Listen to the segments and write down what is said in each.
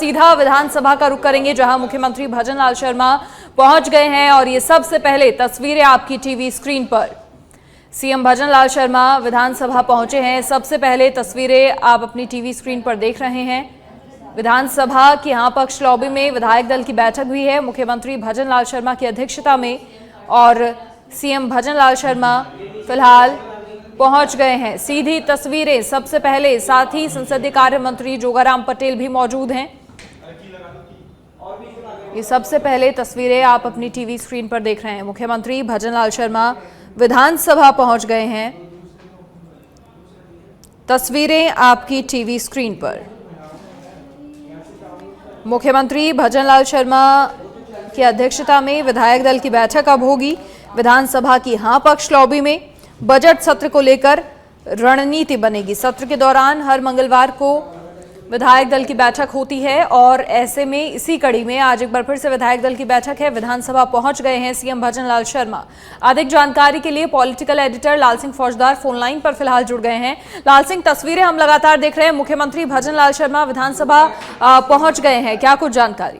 सीधा विधानसभा का रुख करेंगे, जहां मुख्यमंत्री भजनलाल शर्मा पहुंच गए हैं और ये सबसे पहले तस्वीरें आपकी टीवी स्क्रीन पर। सीएम भजनलाल शर्मा विधानसभा पहुंचे हैं। सबसे पहले तस्वीरें आप अपनी टीवी स्क्रीन पर देख रहे हैं। विधानसभा की यहां पक्ष लॉबी में विधायक दल की बैठक भी है मुख्यमंत्री भजनलाल शर्मा की अध्यक्षता में, और सीएम भजनलाल शर्मा फिलहाल पहुंच गए हैं। सीधी तस्वीरें सबसे पहले, साथ ही संसदीय कार्य मंत्री जोगाराम पटेल भी मौजूद हैं। ये सबसे पहले तस्वीरें आप अपनी टीवी स्क्रीन पर देख रहे हैं। मुख्यमंत्री भजनलाल शर्मा विधानसभा पहुंच गए हैं। तस्वीरें आपकी टीवी स्क्रीन पर। मुख्यमंत्री भजनलाल शर्मा की अध्यक्षता में विधायक दल की बैठक अब होगी विधानसभा की यहां पक्ष लॉबी में। बजट सत्र को लेकर रणनीति बनेगी। सत्र के दौरान हर मंगलवार को विधायक दल की बैठक होती है और ऐसे में इसी कड़ी में आज एक बार फिर से विधायक दल की बैठक है। विधानसभा पहुंच गए हैं सीएम भजनलाल शर्मा। अधिक जानकारी के लिए पॉलिटिकल एडिटर लाल सिंह फौजदार फोन लाइन पर फिलहाल जुड़ गए हैं। लाल सिंह, तस्वीरें हम लगातार देख रहे हैं। मुख्यमंत्री भजनलाल शर्मा विधानसभा पहुंच गए हैं, क्या कुछ जानकारी?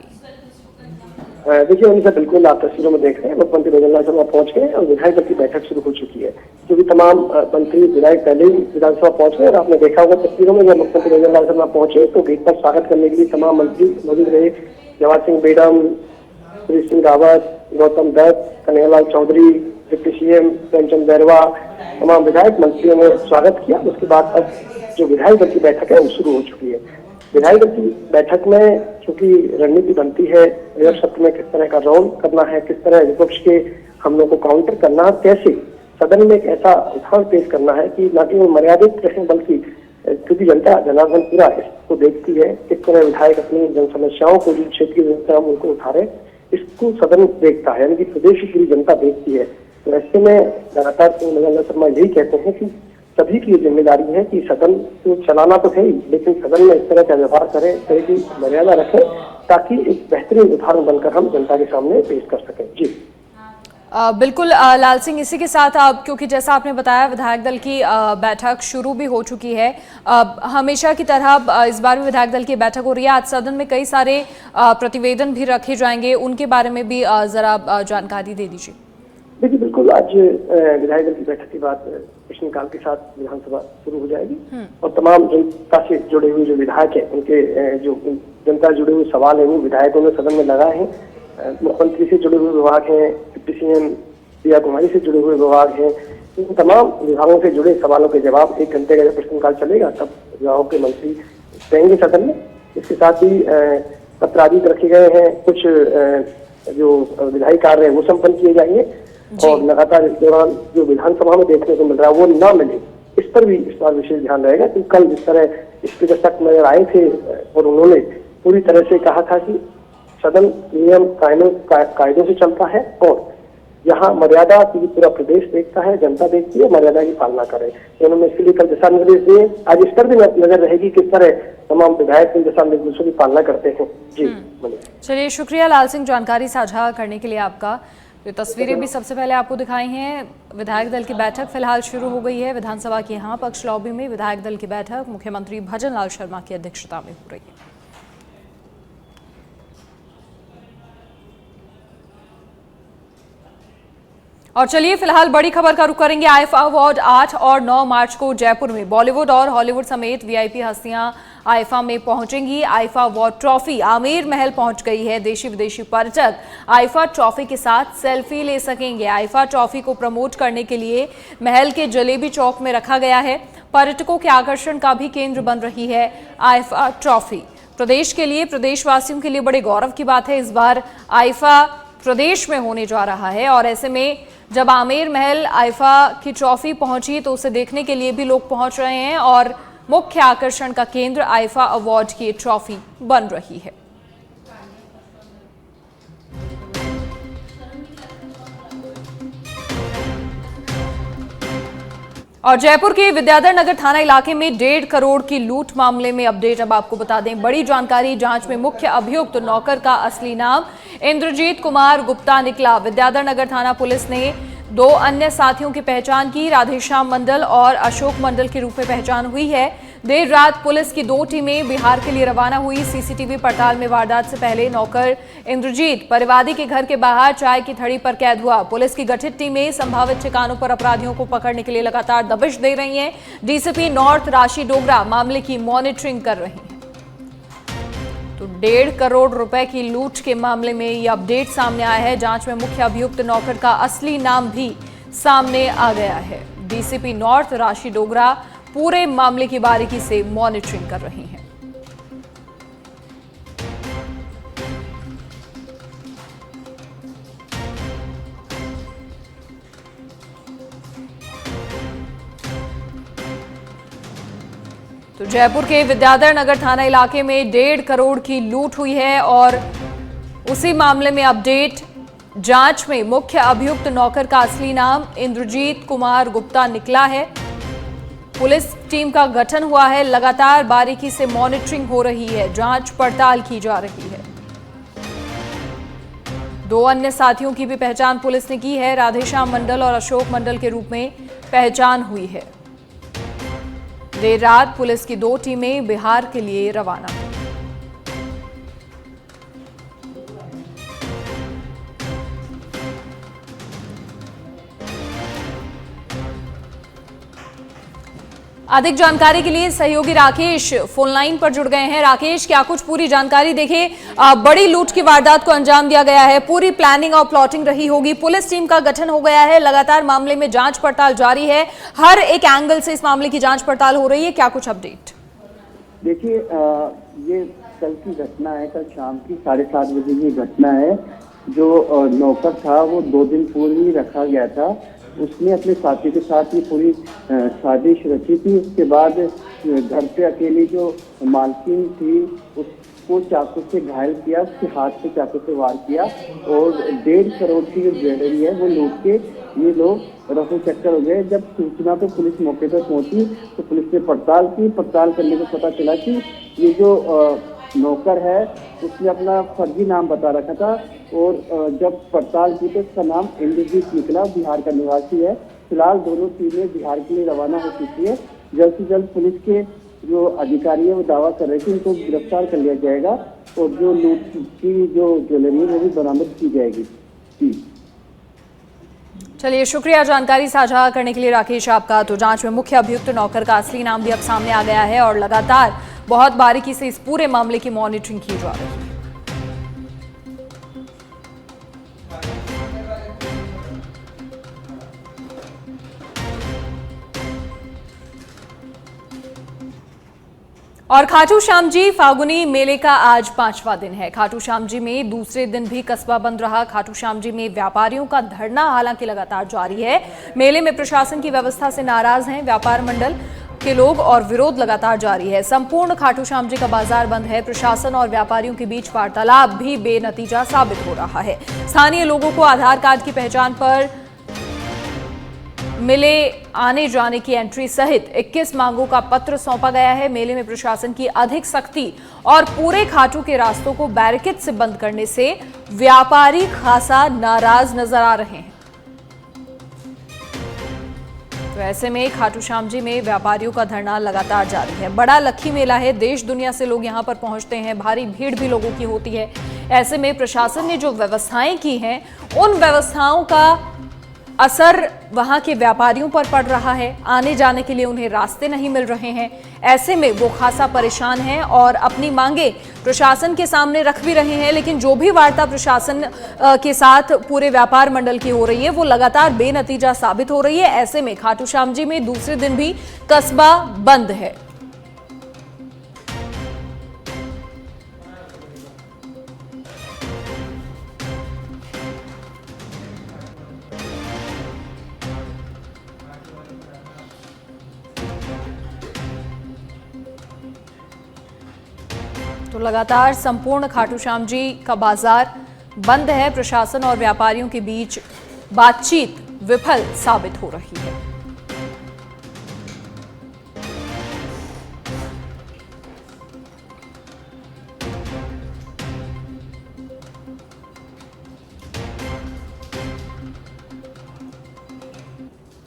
देखिए उनसे बिल्कुल आप तस्वीरों में देख रहे हैं, मुख्यमंत्री भजनलाल शर्मा पहुंच गए और विधायक दल की बैठक शुरू हो चुकी है। जो भी तमाम मंत्री विधायक पहले ही विधानसभा पहुंच गए और आपने देखा होगा तस्वीरों में जब मुख्यमंत्री भजनलाल शर्मा पहुंचे तो गेट पर स्वागत करने के लिए तमाम मंत्री मौजूद रहे। जवाहर सिंह बेडम, सुरेश सिंह रावत, गौतम दत्त, कन्हैयालाल चौधरी, डिप्टी सीएम प्रेमचंद बैरवा, तमाम विधायक मंत्रियों ने स्वागत किया। उसके बाद अब जो विधायक दल की बैठक है वो शुरू हो चुकी है। विधायक दल की बैठक में चूंकि रणनीति बनती है बजट सत्र में किस तरह का रोल करना है, किस तरह विपक्ष के हमलों को काउंटर करना है, कैसे सदन में एक ऐसा उदाहरण पेश करना है कि न कि वो मर्यादित रहे बल्कि क्योंकि जनता जनार्दन पूरा इसको देखती है किस तरह विधायक अपनी जन समस्याओं को, जो क्षेत्रीय जनता उनको उठारे, इसको सदन देखता है, यानी कि प्रदेश की पूरी जनता देखती है। तो ऐसे में लगातार भजनलाल शर्मा यही कहते हैं कि सभी की जिम्मेदारी है कि सदन को चलाना तो है ही, लेकिन सदन में इस तरह का व्यवहार करें, इस तरह की मर्यादा रखें ताकि एक बेहतरीन उदाहरण बनकर हम जनता के सामने पेश कर सकें। जी बिल्कुल लाल सिंह, इसी के साथ अब क्योंकि जैसा आपने बताया विधायक दल की बैठक शुरू भी हो चुकी है, हमेशा की तरह इस बार भी विधायक दल की बैठक हो रही है। आज सदन में कई सारे प्रतिवेदन भी रखे जाएंगे, उनके बारे में भी जरा जानकारी दे दीजिए। देखिए बिल्कुल, आज विधायक दल की बैठक के बाद प्रश्नकाल के साथ विधानसभा शुरू हो जाएगी और तमाम जनता से जुड़े हुए जो विधायक हैं उनके जो जनता से जुड़े हुए सवाल है वो विधायकों ने सदन में लगाए हैं। मुख्यमंत्री से जुड़े हुए विभाग हैं, डिप्टी सीएम प्रिया कुमारी से जुड़े हुए विभाग हैं, इन तमाम विभागों से जुड़े सवालों के जवाब 1 घंटे का जब प्रश्नकाल चलेगा तब विभागों के मंत्री रहेंगे सदन में। इसके साथ ही पत्र आदि रखे गए हैं, कुछ जो विधायी कार्य है वो संपन्न किए जाएंगे और लगातार इस दौरान जो विधानसभा में देखने को मिल रहा है वो ना मिले, इस पर भी इस बार विशेष ध्यान रहेगा। क्योंकि कल जिस तरह स्पीकर तक नजर आए थे और उन्होंने पूरी तरह से कहा था कि सदन नियम कायदों से चलता है और यहाँ मर्यादा की पूरा प्रदेश देखता है, जनता देखती है, मर्यादा की पालना करे। उन्होंने इसके लिए कल दिशा निर्देश दिए। आज इस पर भी नजर रहेगी किस तरह तमाम विधायक इन दिशा निर्देशों की पालना करते हैं। जी चलिए, शुक्रिया लाल सिंह जानकारी साझा करने के लिए आपका। तो तस्वीरें भी सबसे पहले आपको दिखाई हैं। विधायक दल की बैठक फिलहाल शुरू हो गई है विधानसभा की यहाँ पक्ष लॉबी में। विधायक दल की बैठक मुख्यमंत्री भजनलाल शर्मा की अध्यक्षता में हो रही है। और चलिए फिलहाल बड़ी खबर का रुख करेंगे। आईफा अवार्ड 8 और 9 मार्च को जयपुर में बॉलीवुड और हॉलीवुड समेत वीआईपी हस्तियां आईफा में पहुंचेंगी। आईफा अवार्ड ट्रॉफी आमेर महल पहुंच गई है। देशी विदेशी पर्यटक आईफा ट्रॉफी के साथ सेल्फी ले सकेंगे। आईफा ट्रॉफी को प्रमोट करने के लिए महल के जलेबी चौक में रखा गया है। पर्यटकों के आकर्षण का भी केंद्र बन रही है आईफा ट्रॉफी। प्रदेश के लिए, प्रदेशवासियों के लिए बड़े गौरव की बात है। इस बार आईफा प्रदेश में होने जा रहा है और ऐसे में जब आमेर महल आईफा की ट्रॉफी पहुंची तो उसे देखने के लिए भी लोग पहुंच रहे हैं और मुख्य आकर्षण का केंद्र आईफा अवार्ड की ट्रॉफी बन रही है। और जयपुर के विद्याधर नगर थाना इलाके में 1.5 करोड़ की लूट मामले में अपडेट अब आपको बता दें। बड़ी जानकारी, जांच में मुख्य अभियुक्त नौकर का असली नाम इंद्रजीत कुमार गुप्ता निकला। विद्याधर नगर थाना पुलिस ने 2 अन्य साथियों की पहचान की। राधेश्याम मंडल और अशोक मंडल के रूप में पहचान हुई है। देर रात पुलिस की 2 टीमें बिहार के लिए रवाना हुई। सीसीटीवी पड़ताल में वारदात से पहले नौकर इंद्रजीत परिवादी के घर के बाहर चाय की थड़ी पर कैद हुआ। पुलिस की गठित टीमें संभावित ठिकानों पर अपराधियों को पकड़ने के लिए लगातार दबिश दे रही हैं। डीसीपी नॉर्थ राशि डोगरा मामले की मॉनिटरिंग कर रही हैं। तो 1.5 करोड़ रुपए की लूट के मामले में यह अपडेट सामने आया है। जांच में मुख्य अभियुक्त नौकर का असली नाम भी सामने आ गया है। डीसीपी नॉर्थ राशि डोगरा पूरे मामले की बारीकी से मॉनिटरिंग कर रही हैं। तो जयपुर के विद्याधर नगर थाना इलाके में 1.5 करोड़ की लूट हुई है और उसी मामले में अपडेट। जांच में मुख्य अभियुक्त नौकर का असली नाम इंद्रजीत कुमार गुप्ता निकला है। पुलिस टीम का गठन हुआ है। लगातार बारीकी से मॉनिटरिंग हो रही है, जांच पड़ताल की जा रही है। 2 अन्य साथियों की भी पहचान पुलिस ने की है। राधेश्याम मंडल और अशोक मंडल के रूप में पहचान हुई है। देर रात पुलिस की 2 टीमें बिहार के लिए रवाना हुई। अधिक जानकारी के लिए सहयोगी राकेश फोन लाइन पर जुड़ गए हैं। राकेश, क्या कुछ पूरी जानकारी? देखिए, बड़ी लूट की वारदात को अंजाम दिया गया है, पूरी प्लानिंग और प्लॉटिंग रही होगी, पुलिस टीम का गठन हो गया है, लगातार मामले में जांच पड़ताल जारी है, हर एक एंगल से इस मामले की जांच पड़ताल हो रही है, क्या कुछ अपडेट? देखिए, ये कल की घटना है, कल शाम की 7:30 बजे की घटना है। जो नौकर था वो 2 दिन पूर्व ही रखा गया था। उसने अपने साथी के साथ ये पूरी साजिश रची थी। उसके बाद घर पे अकेली जो मालकिन थी उसको चाकू से घायल किया, उसके हाथ पे चाकू से वार किया और 1.5 करोड़ की जो ज्वेलरी है वो लूट के ये लोग रफू चक्कर हो गए। जब सूचना पे पुलिस मौके पर पहुंची तो पुलिस ने पड़ताल की। पड़ताल करने को पता चला कि ये जो नौकर है उसने अपना फर्जी नाम बता रखा था और जब पड़ताल की तो उसका नाम इंद्रजीत निकला, बिहार का निवासी है। फिलहाल दोनों टीमें बिहार के लिए रवाना हो चुकी है। जल्द से जल्द पुलिस के जो अधिकारी है वो दावा कर रहे थे उनको गिरफ्तार कर लिया जाएगा और जो लूट की जो ज्वेलरी है वो भी बरामद की जाएगी। चलिए, शुक्रिया जानकारी साझा करने के लिए राकेश आपका। तो जांच में मुख्य अभियुक्त नौकर का असली नाम भी अब सामने आ गया है और लगातार बहुत बारीकी से इस पूरे मामले की मॉनिटरिंग की जा रही है। और खाटू श्याम जी फागुनी मेले का आज 5वां दिन है। खाटू श्याम जी में दूसरे दिन भी कस्बा बंद रहा। खाटू श्याम जी में व्यापारियों का धरना हालांकि लगातार जारी है। मेले में प्रशासन की व्यवस्था से नाराज हैं व्यापार मंडल के लोग और विरोध लगातार जारी है। संपूर्ण खाटू श्याम जी का बाजार बंद है। प्रशासन और व्यापारियों के बीच वार्तालाप भी बेनतीजा साबित हो रहा है। स्थानीय लोगों को आधार कार्ड की पहचान पर मिले आने जाने की एंट्री सहित 21 मांगों का पत्र सौंपा गया है। मेले में प्रशासन की अधिक सख्ती और पूरे खाटू के रास्तों को बैरिकेड से बंद करने से व्यापारी खासा नाराज नजर आ रहे हैं। तो ऐसे में खाटू श्याम जी में व्यापारियों का धरना लगातार जारी है। बड़ा लक्खी मेला है, देश दुनिया से लोग यहां पर पहुंचते हैं, भारी भीड़ भी लोगों की होती है। ऐसे में प्रशासन ने जो व्यवस्थाएं की हैं उन व्यवस्थाओं का असर वहां के व्यापारियों पर पड़ रहा है। आने जाने के लिए उन्हें रास्ते नहीं मिल रहे हैं। ऐसे में वो खासा परेशान हैं और अपनी मांगे प्रशासन के सामने रख भी रहे हैं, लेकिन जो भी वार्ता प्रशासन के साथ पूरे व्यापार मंडल की हो रही है वो लगातार बेनतीजा साबित हो रही है। ऐसे में खाटू श्याम जी में दूसरे दिन भी कस्बा बंद है। तो लगातार संपूर्ण खाटू श्याम जी का बाजार बंद है। प्रशासन और व्यापारियों के बीच बातचीत विफल साबित हो रही है।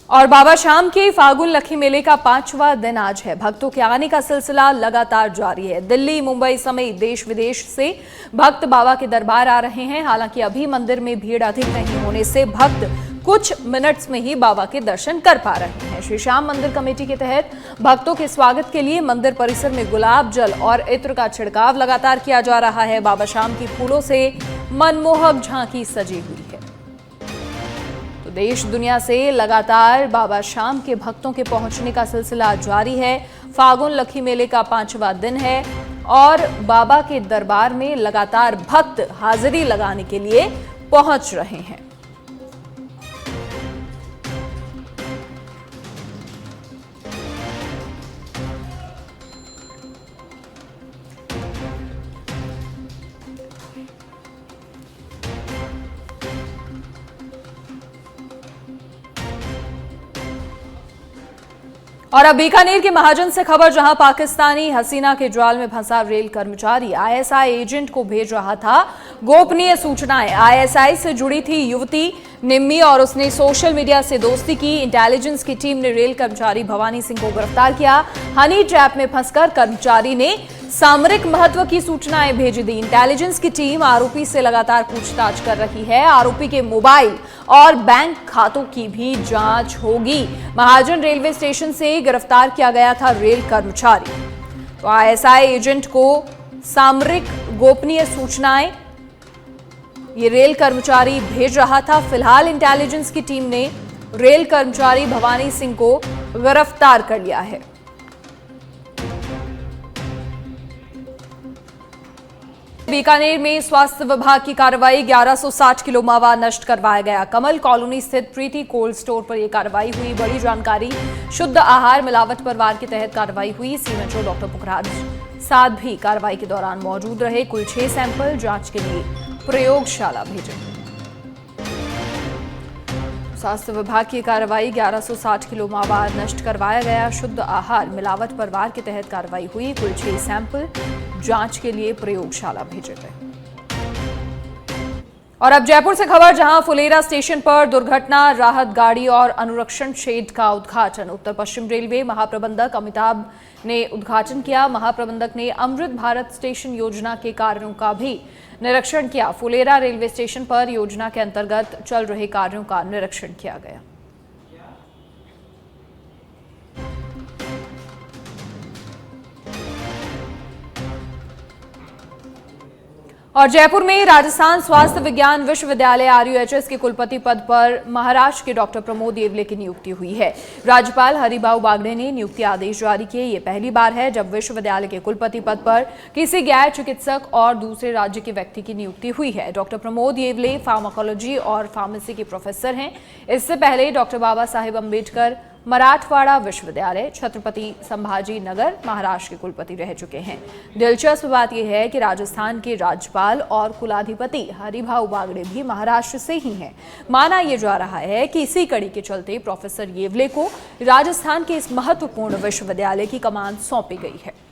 और बाबा श्याम के फागुन लखी मेले का 5वां दिन आज है। भक्तों के आने का सिलसिला लगातार जारी है। दिल्ली, मुंबई समेत देश विदेश से भक्त बाबा के दरबार आ रहे हैं। हालांकि अभी मंदिर में भीड़ अधिक नहीं होने से भक्त कुछ मिनट्स में ही बाबा के दर्शन कर पा रहे हैं। श्री श्याम मंदिर कमेटी के तहत भक्तों के स्वागत के लिए मंदिर परिसर में गुलाब जल और इत्र का छिड़काव लगातार किया जा रहा है। बाबा श्याम की फूलों से मनमोहक झांकी सजी हुई है। तो देश दुनिया से लगातार बाबा श्याम के भक्तों के पहुंचने का सिलसिला जारी है। फागुन लखी मेले का 5वां दिन है और बाबा के दरबार में लगातार भक्त हाजिरी लगाने के लिए पहुंच रहे हैं। और अब बीकानेर के महाजन से खबर, जहां पाकिस्तानी हसीना के जाल में फंसा रेल कर्मचारी आईएसआई एजेंट को भेज रहा था गोपनीय सूचनाएं। आईएसआई से जुड़ी थी युवती निम्मी और उसने सोशल मीडिया से दोस्ती की। इंटेलिजेंस की टीम ने रेल कर्मचारी भवानी सिंह को गिरफ्तार किया। हनी ट्रैप में फंसकर कर्मचारी ने सामरिक महत्व की सूचनाएं भेज दी। इंटेलिजेंस की टीम आरोपी से लगातार पूछताछ कर रही है। आरोपी के मोबाइल और बैंक खातों की भी जांच होगी। महाजन रेलवे स्टेशन से गिरफ्तार किया गया था रेल कर्मचारी। तो आईएसआई एजेंट को सामरिक गोपनीय सूचनाएं ये रेल कर्मचारी भेज रहा था। फिलहाल इंटेलिजेंस की टीम ने रेल कर्मचारी भवानी सिंह को गिरफ्तार कर लिया है। बीकानेर में स्वास्थ्य विभाग की कार्रवाई, 1160 किलो मावा नष्ट करवाया गया। कमल कॉलोनी स्थित प्रीति कोल्ड स्टोर पर यह कार्रवाई हुई। बड़ी जानकारी, शुद्ध आहार मिलावट पर वार के तहत कार्रवाई हुई। सीएमएचओ डॉक्टर पुखराज साथ भी कार्रवाई के दौरान मौजूद रहे। कुल 6 सैंपल जांच के लिए प्रयोगशाला भेजे। स्वास्थ्य विभाग की कार्रवाई, 1160 किलो मावा नष्ट करवाया गया। शुद्ध आहार मिलावट पर वार के तहत कार्रवाई हुई। कुल 6 सैंपल जांच के लिए प्रयोगशाला भेजे गए। और अब जयपुर से खबर, जहां फुलेरा स्टेशन पर दुर्घटना, राहत गाड़ी और अनुरक्षण शेड का उद्घाटन। उत्तर पश्चिम रेलवे महाप्रबंधक अमिताभ ने उद्घाटन किया। महाप्रबंधक ने अमृत भारत स्टेशन योजना के कार्यों का भी निरीक्षण किया। फुलेरा रेलवे स्टेशन पर योजना के अंतर्गत चल रहे कार्यों का निरीक्षण किया गया। और जयपुर में राजस्थान स्वास्थ्य विज्ञान विश्वविद्यालय आरयूएचएस के कुलपति पद पर महाराष्ट्र के डॉक्टर प्रमोद येवले की नियुक्ति हुई है। राज्यपाल हरिभाऊ बागड़े ने नियुक्ति आदेश जारी किए। ये पहली बार है जब विश्वविद्यालय के कुलपति पद पर किसी गैर चिकित्सक और दूसरे राज्य के व्यक्ति की नियुक्ति हुई है। डॉक्टर प्रमोद येवले फार्माकोलॉजी और फार्मेसी के प्रोफेसर हैं। इससे पहले डॉक्टर बाबा साहेब अम्बेडकर मराठवाड़ा विश्वविद्यालय, छत्रपति संभाजी नगर, महाराष्ट्र के कुलपति रह चुके हैं। दिलचस्प बात यह है कि राजस्थान के राज्यपाल और कुलाधिपति हरिभाऊ बागड़े भी महाराष्ट्र से ही हैं। माना यह जा रहा है कि इसी कड़ी के चलते प्रोफेसर येवले को राजस्थान के इस महत्वपूर्ण विश्वविद्यालय की कमान सौंपी गई है।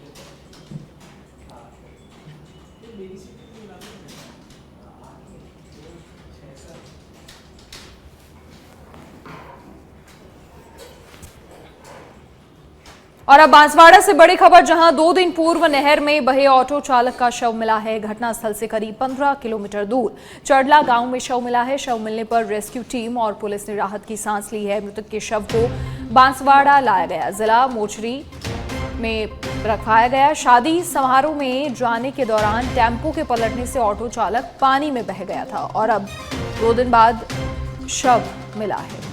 और अब बांसवाड़ा से बड़ी खबर, जहां 2 दिन पूर्व नहर में बहे ऑटो चालक का शव मिला है। घटनास्थल से करीब 15 किलोमीटर दूर चड़ला गांव में शव मिला है। शव मिलने पर रेस्क्यू टीम और पुलिस ने राहत की सांस ली है। मृतक के शव को बांसवाड़ा लाया गया, जिला मोर्चरी में रखवाया गया। शादी समारोह में जाने के दौरान टेम्पो के पलटने से ऑटो चालक पानी में बह गया था और अब 2 दिन बाद शव मिला है।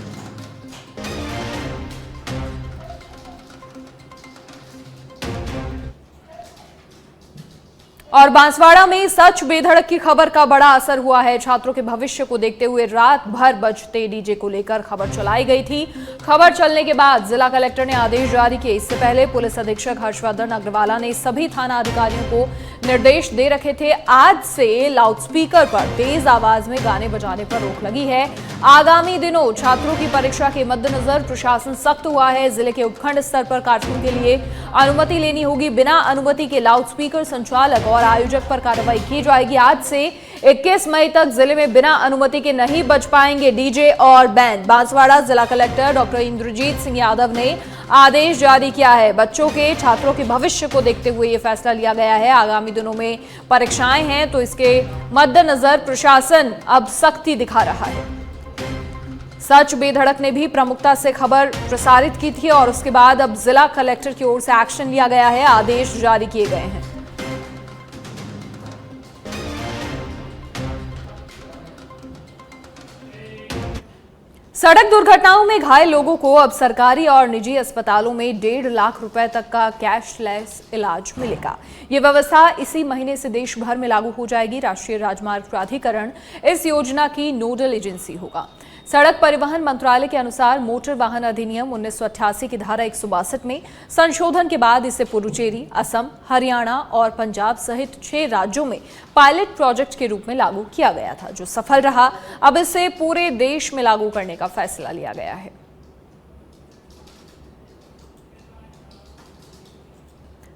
और बांसवाड़ा में सच बेधड़क की खबर का बड़ा असर हुआ है। छात्रों के भविष्य को देखते हुए रात भर बजते डीजे को लेकर खबर चलाई गई थी। खबर चलने के बाद जिला कलेक्टर ने आदेश जारी किए। इससे पहले पुलिस अधीक्षक हर्षवर्धन अग्रवाला ने सभी थाना अधिकारियों को निर्देश दे रखे थे। आज से लाउडस्पीकर पर तेज आवाज में गाने बजाने पर रोक लगी है। आगामी दिनों छात्रों की परीक्षा के मद्देनजर प्रशासन सख्त हुआ है। जिले के उपखंड स्तर पर कार्यक्रम के लिए अनुमति लेनी होगी। बिना अनुमति के लाउडस्पीकर संचालक और आयोजक पर कार्रवाई की जाएगी। आज से 21 मई तक जिले में बिना अनुमति के नहीं बज पाएंगे डीजे और बैंड। बांसवाड़ा जिला कलेक्टर डॉक्टर इंद्रजीत सिंह यादव ने आदेश जारी किया है। बच्चों के छात्रों के भविष्य को देखते हुए ये फैसला लिया गया है। आगामी दिनों में परीक्षाएं हैं तो इसके मद्देनजर प्रशासन अब सख्ती दिखा रहा है। सच बेधड़क ने भी प्रमुखता से खबर प्रसारित की थी और उसके बाद अब जिला कलेक्टर की ओर से एक्शन लिया गया है। आदेश जारी किए गए हैं। सड़क दुर्घटनाओं में घायल लोगों को अब सरकारी और निजी अस्पतालों में 1.5 लाख रुपए तक का कैशलेस इलाज मिलेगा। ये व्यवस्था इसी महीने से देश भर में लागू हो जाएगी। राष्ट्रीय राजमार्ग प्राधिकरण इस योजना की नोडल एजेंसी होगा। सड़क परिवहन मंत्रालय के अनुसार मोटर वाहन अधिनियम 1988 की धारा 162 में संशोधन के बाद इसे पुडुचेरी, असम, हरियाणा और पंजाब सहित 6 राज्यों में पायलट प्रोजेक्ट के रूप में लागू किया गया था, जो सफल रहा। अब इसे पूरे देश में लागू करने का फैसला लिया गया है।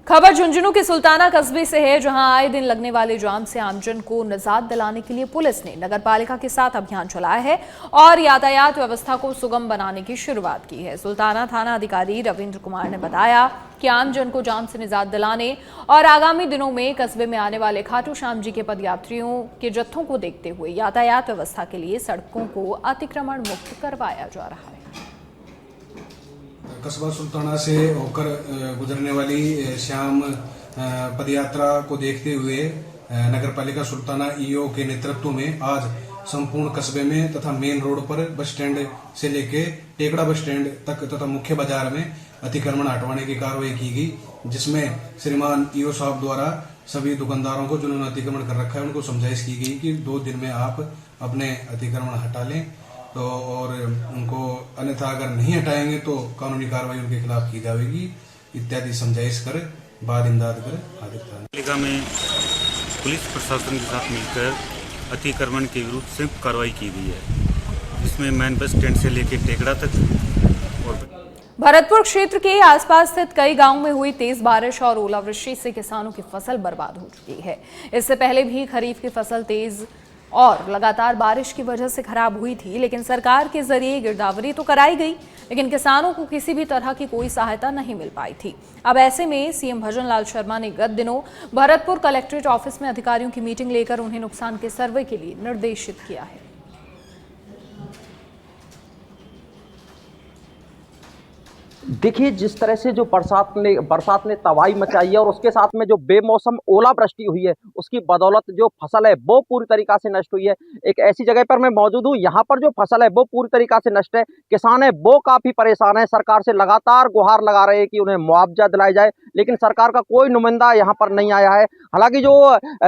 खबर झुंझुनू के सुल्ताना कस्बे से है, जहां आए दिन लगने वाले जाम से आमजन को निजात दिलाने के लिए पुलिस ने नगरपालिका के साथ अभियान चलाया है और यातायात व्यवस्था को सुगम बनाने की शुरुआत की है। सुल्ताना थाना अधिकारी रविंद्र कुमार ने बताया कि आमजन को जाम से निजात दिलाने और आगामी दिनों में कस्बे में आने वाले खाटू श्याम जी के पदयात्रियों के जत्थों को देखते हुए यातायात व्यवस्था के लिए सड़कों को अतिक्रमण मुक्त करवाया जा रहा है। कस्बा सुल्ताना से होकर गुजरने वाली श्याम पदयात्रा को देखते हुए नगरपालिका सुल्ताना ईओ के नेतृत्व में आज संपूर्ण कस्बे में तथा मेन रोड पर बस स्टैंड से लेके टेकड़ा बस स्टैंड तक तथा मुख्य बाजार में अतिक्रमण हटवाने की कार्रवाई की गई, जिसमें श्रीमान ईओ साहब द्वारा सभी दुकानदारों को जिन्होंने अतिक्रमण कर रखा है उनको समझाइश की गई कि 2 दिन में आप अपने अतिक्रमण हटा लें तो और उनको अन्यथा अगर नहीं हटाएंगे तो कानूनी कार्रवाई उनके खिलाफ की जाएगी इत्यादि समझाइश कर बाद इमदाद कर हाजिर था। पालिका में पुलिस प्रशासन के साथ मिलकर अतिक्रमण के विरुद्ध संयुक्त कार्रवाई की गई है, जिसमें मैन बस स्टैंड से लेकर टेकड़ा तक और भरतपुर क्षेत्र के आसपास स्थित कई गांवों में हुई तेज बारिश और ओलावृष्टि से किसानों की फसल बर्बाद हो चुकी है। इससे पहले भी खरीफ की फसल तेज और लगातार बारिश की वजह से खराब हुई थी, लेकिन सरकार के जरिए गिरदावरी तो कराई गई, लेकिन किसानों को किसी भी तरह की कोई सहायता नहीं मिल पाई थी। अब ऐसे में सीएम भजन लाल शर्मा ने गत दिनों भरतपुर कलेक्ट्रेट ऑफिस में अधिकारियों की मीटिंग लेकर उन्हें नुकसान के सर्वे के लिए निर्देशित किया है। देखिए, जिस तरह से जो बरसात ने तबाही मचाई है और उसके साथ में जो बेमौसम ओलावृष्टि हुई है, उसकी बदौलत जो फसल है वो पूरी तरीका से नष्ट हुई है। एक ऐसी जगह पर मैं मौजूद हूँ, यहाँ पर जो फसल है वो पूरी तरीका से नष्ट है। किसान है वो काफी परेशान है। सरकार से लगातार गुहार लगा रहे हैं कि उन्हें मुआवजा दिलाया जाए, लेकिन सरकार का कोई नुमाइंदा यहाँ पर नहीं आया है। हालांकि जो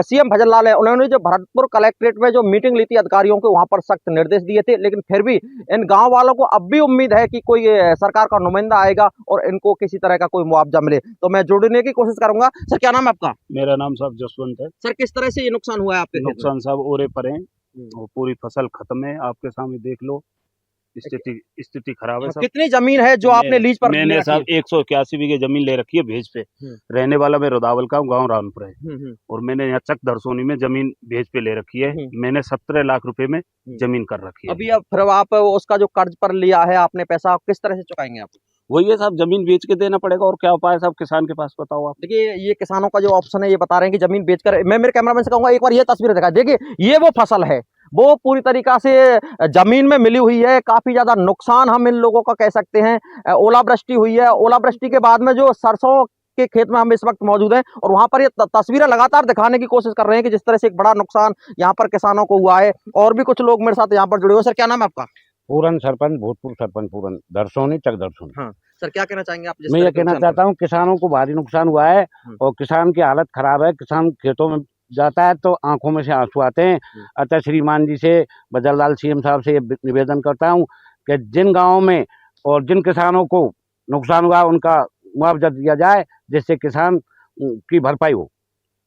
सीएम भजन लाल है, उन्होंने जो भरतपुर कलेक्ट्रेट में जो मीटिंग ली थी अधिकारियों को, वहां पर सख्त निर्देश दिए थे, लेकिन फिर भी इन गाँव वालों को अब भी उम्मीद है कि कोई सरकार का नुमाइंदा आएगा और इनको किसी तरह का कोई मुआवजा मिले। तो मैं जुड़ने की कोशिश करूंगा। सर, क्या नाम है आपका? मेरा नाम साहब जसवंत है। सर, किस तरह से ये नुकसान हुआ है आपके? नुकसान साहब ओरे पर है और पूरी फसल खत्म है। आपके सामने देख लो, स्थिति खराब है। कितनी जमीन है जो आपने लीज पर? मैंने साहब 181 बीघे जमीन ले रखी है भेज पे। रहने वाला मैं रुदावल का हूँ, गाँव रामपुर है, और मैंने यहाँ चक दरसोनी में जमीन भेज पे ले रखी है। मैंने 17 लाख रुपए में जमीन कर रखी है। अभी अब फिर आप उसका जो कर्ज पर लिया है आपने पैसा, आप किस तरह से चुकाएंगे? आप वही है साहब, जमीन बेच के देना पड़ेगा और क्या उपाय है साहब किसान के पास, बताओ आप। देखिए, ये किसानों का जो ऑप्शन है ये बता रहे हैं कि जमीन बेचकर। मैं मेरे कैमरामैन से कहूंगा एक बार ये तस्वीर दिखा। देखिए, ये वो फसल है, वो पूरी तरीका से जमीन में मिली हुई है। काफी ज्यादा नुकसान हम इन लोगों का कह सकते हैं। ओलावृष्टि हुई है। ओलावृष्टि के बाद में जो सरसों के खेत में हम इस वक्त मौजूद हैं और वहां पर ये तस्वीरें लगातार दिखाने की कोशिश कर रहे हैं कि जिस तरह से एक बड़ा नुकसान यहाँ पर किसानों को हुआ है। और भी कुछ लोग मेरे साथ यहाँ पर जुड़े हुए। सर, क्या नाम है आपका? पूरन सरपंच, भूतपूर्व सरपंच पूरन, दरसोनी, चक दरसोनी। हाँ सर, क्या कहना चाहेंगे आप? मैं ये कहना चाहता हूँ, किसानों को भारी नुकसान हुआ है और किसान की हालत खराब है। किसान खेतों में जाता है तो आंखों में से आंसू आते हैं। अतः श्रीमान जी से, भजनलाल सीएम साहब से निवेदन करता हूँ कि जिन गाँवों में और जिन किसानों को नुकसान हुआ उनका मुआवजा दिया जाए, जिससे किसान की भरपाई हो।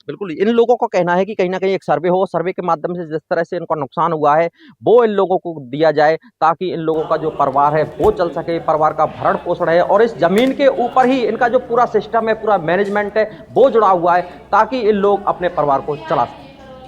बिल्कुल, इन लोगों का कहना है कि कहीं न कहीं एक सर्वे हो, सर्वे के माध्यम से जिस तरह से इनका नुकसान हुआ है, वो इन लोगों को दिया जाए ताकि इन लोगों का जो परिवार है वो चल सके, परिवार का भरण-पोषण है और इस ज़मीन के ऊपर ही इनका जो पूरा सिस्टम है, पूरा मैनेजमेंट है, वो जुड़ा हुआ है ताकि इन लोग अपने परिवार को चला सकें।